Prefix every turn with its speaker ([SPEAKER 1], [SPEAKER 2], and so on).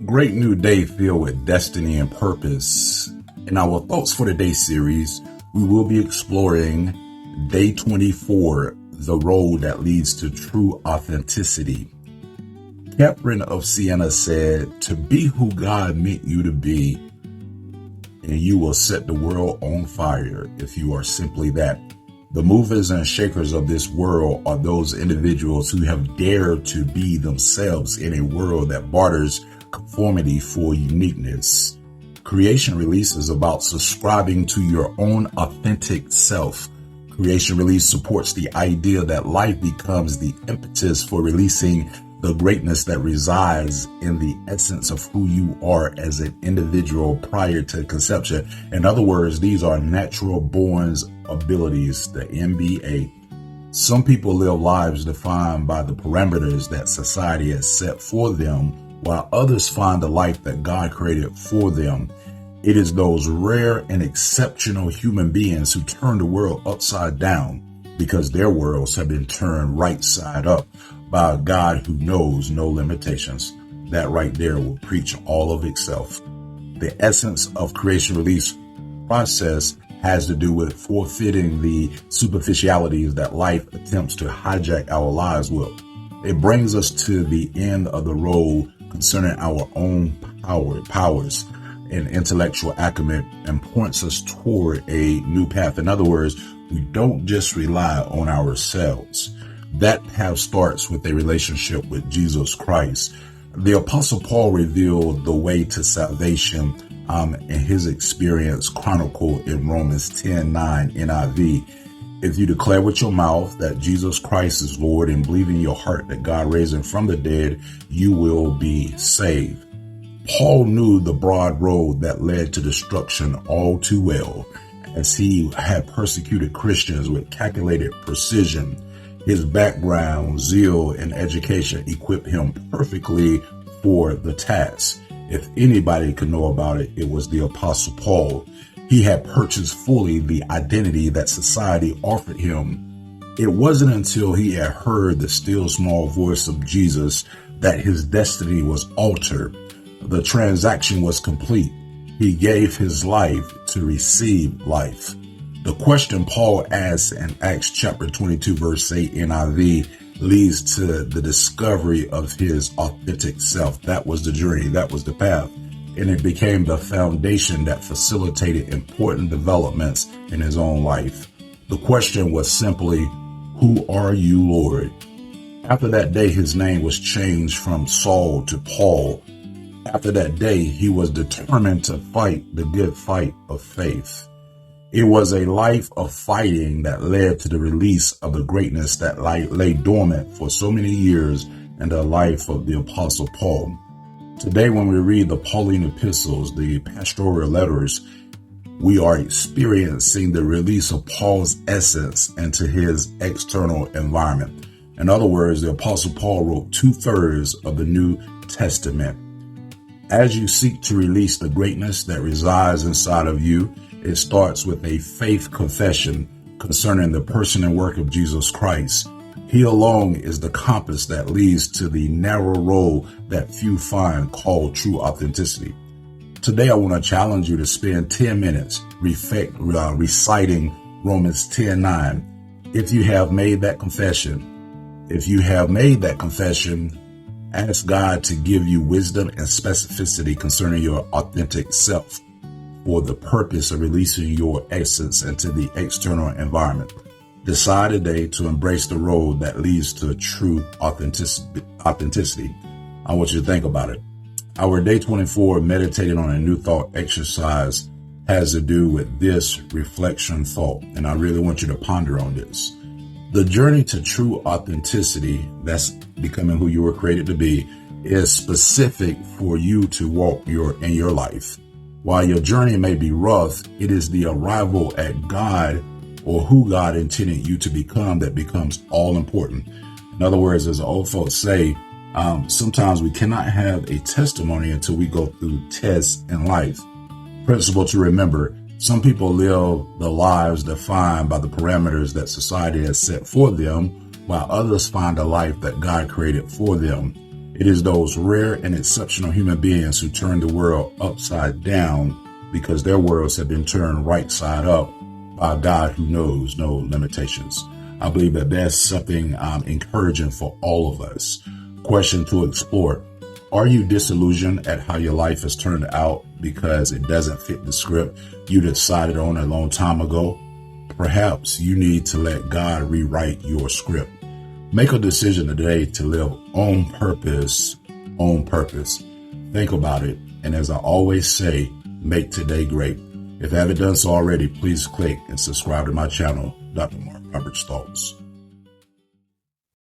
[SPEAKER 1] Great new day filled with destiny and purpose. In our Thoughts for the Day series, we will be exploring Day 24, the road that leads to true authenticity. Catherine of Siena said, "To be who God meant you to be, and you will set the world on fire if you are simply that." The movers and shakers of this world are those individuals who have dared to be themselves in a world that barters conformity for uniqueness. Creation Release is about subscribing to your own authentic self. Creation Release supports the idea that life becomes the impetus for releasing the greatness that resides in the essence of who you are as an individual prior to conception. In other words, these are natural born abilities, the NBA. Some people live lives defined by the parameters that society has set for them, while others find the life that God created for them. It is those rare and exceptional human beings who turn the world upside down because their worlds have been turned right side up by a God who knows no limitations. That right there will preach all of itself. The essence of Creation Release process has to do with forfeiting the superficialities that life attempts to hijack our lives with. It brings us to the end of the road concerning our own powers and intellectual acumen and points us toward a new path. In other words, we don't just rely on ourselves. That path starts with a relationship with Jesus Christ. The Apostle Paul revealed the way to salvation in his experience chronicled in Romans 10:9 NIV. If you declare with your mouth that Jesus Christ is Lord and believe in your heart that God raised him from the dead, you will be saved. Paul knew the broad road that led to destruction all too well, as he had persecuted Christians with calculated precision. His background, zeal, and education equipped him perfectly for the task. If anybody could know about it, it was the Apostle Paul. He had purchased fully the identity that society offered him. It wasn't until he had heard the still small voice of Jesus that his destiny was altered. The transaction was complete. He gave his life to receive life. The question Paul asks in Acts chapter 22, verse 8 NIV leads to the discovery of his authentic self. That was the journey. That was the path. And it became the foundation that facilitated important developments in his own life. The question was simply, "Who are you, Lord?" After that day, his name was changed from Saul to Paul. After that day, he was determined to fight the good fight of faith. It was a life of fighting that led to the release of the greatness that lay dormant for so many years in the life of the Apostle Paul. Today, when we read the Pauline epistles, the pastoral letters, we are experiencing the release of Paul's essence into his external environment. In other words, the Apostle Paul wrote 2/3 of the New Testament. As you seek to release the greatness that resides inside of you, it starts with a faith confession concerning the person and work of Jesus Christ. He alone is the compass that leads to the narrow road that few find, called true authenticity. Today, I want to challenge you to spend 10 minutes reciting Romans 10:9. If you have made that confession, ask God to give you wisdom and specificity concerning your authentic self for the purpose of releasing your essence into the external environment. Decide today to embrace the road that leads to true authenticity. I want you to think about it. Our day 24, meditating on a new thought exercise, has to do with this reflection thought, and I really want you to ponder on this. The journey to true authenticity, that's becoming who you were created to be, is specific for you to walk in your life. While your journey may be rough, it is the arrival at God or who God intended you to become that becomes all important. In other words, as old folks say, sometimes we cannot have a testimony until we go through tests in life. Principle to remember: some people live the lives defined by the parameters that society has set for them, while others find a life that God created for them. It is those rare and exceptional human beings who turn the world upside down because their worlds have been turned right side up by a God who knows no limitations. I believe that that's something encouraging for all of us. Question to explore. Are you disillusioned at how your life has turned out because it doesn't fit the script you decided on a long time ago? Perhaps you need to let God rewrite your script. Make a decision today to live on purpose, on purpose. Think about it. And as I always say, make today great. If you haven't done so already, please click and subscribe to my channel, Dr. Mark Roberts Thoughts.